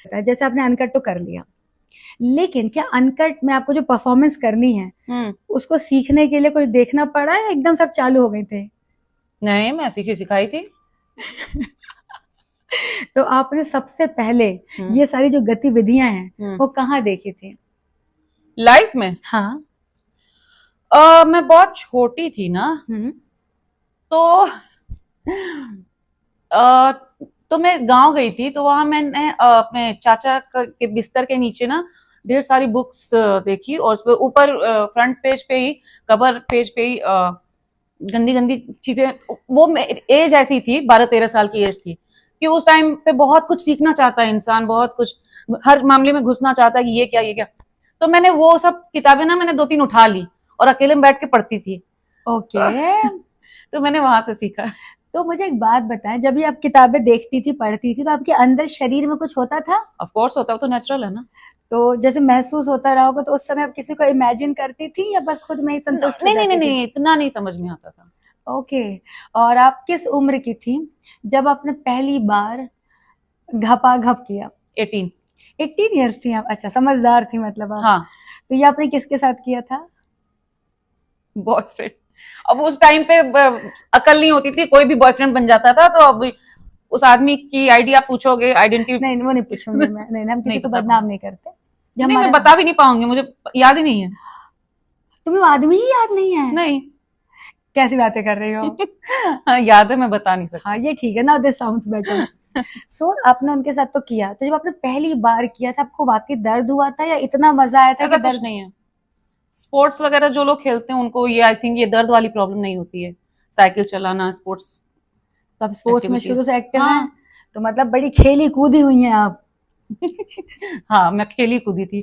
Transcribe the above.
जैसे आपने अनकट तो कर लिया, लेकिन क्या अनकट में आपको जो परफॉर्मेंस करनी है उसको सीखने के लिए कुछ देखना पड़ा या एकदम सब चालू हो गए थे? नहीं, मैं सीखी सिखाई थी। तो आपने सबसे पहले ये सारी जो गतिविधियां हैं वो कहाँ देखी थी? लाइफ में हाँ। मैं बहुत छोटी थी ना, तो अ, तो मैं गांव गई थी, तो वहां मैंने अपने चाचा के बिस्तर के नीचे ना ढेर सारी बुक्स देखी, और उसपे ऊपर फ्रंट पेज पे ही, कवर पेज पे ही गंदी गंदी चीजें। वो एज ऐसी थी, 12-13 साल की एज थी, कि उस टाइम पे बहुत कुछ सीखना चाहता है इंसान, बहुत कुछ हर मामले में घुसना चाहता है कि ये क्या ये क्या। तो मैंने वो सब किताबें ना, मैंने 2-3 उठा ली और अकेले में बैठ के पढ़ती थी। ओके। तो मैंने वहां से सीखा। तो मुझे एक बात बताएं, जब ये आप किताबें देखती थी, पढ़ती थी, तो आपके अंदर शरीर में कुछ होता था? ऑफ कोर्स होता है, वो तो नेचुरल है ना। तो जैसे महसूस होता रहा होगा, तो उस समय आप किसी को इमेजिन करती थी या बस खुद में ही संतुष्ट हो नहीं नहीं नहीं जाती थी? नहीं, इतना नहीं समझ में आता था। ओके। और आप किस उम्र की थी जब आपने पहली बार घपाघप किया? 18। 18 ईयर्स थी आप? अच्छा, समझदार थी मतलब आप। हाँ। तो ये आपने किसके साथ किया था? बॉयफ्रेंड। अब उस टाइम पे अकल नहीं होती थी, कोई भी बॉयफ्रेंड बन जाता था। तो अब उस आदमी की आईडी आप पूछोगे, आइडेंटिटी। नहीं, वो नहीं पूछूंगी मैं। नहीं, हम किसी नहीं को बता बदनाम पाऊंगी। नहीं करते। जो नहीं, मैं हमारा, बता भी नहीं पाऊंगी, मुझे याद ही नहीं है। तुम्हें आदमी ही याद नहीं है? नहीं। कैसी बातें कर रही हो? हाँ, याद है, मैं बता नहीं हाँ, सकती। ये ठीक है ना, दिस साउंड्स बेटर। सो आपने उनके साथ तो किया, तो जब आपने पहली बार किया था, आपको वाकई दर्द हुआ था या इतना मजा आया था कि ऐसा कुछ दर्द? नहीं है। स्पोर्ट्स वगैरह जो लोग खेलते हैं उनको ये, आई थिंक, ये दर्द वाली प्रॉब्लम नहीं होती है। साइकिल चलाना, स्पोर्ट्स तो आप स्पोर्ट्स में शुरू एक्टिविटीज। से एक्टिव हैं, हाँ। तो मतलब बड़ी खेली कूदी हुई हैं आप। हाँ, मैं खेली कूदी थी।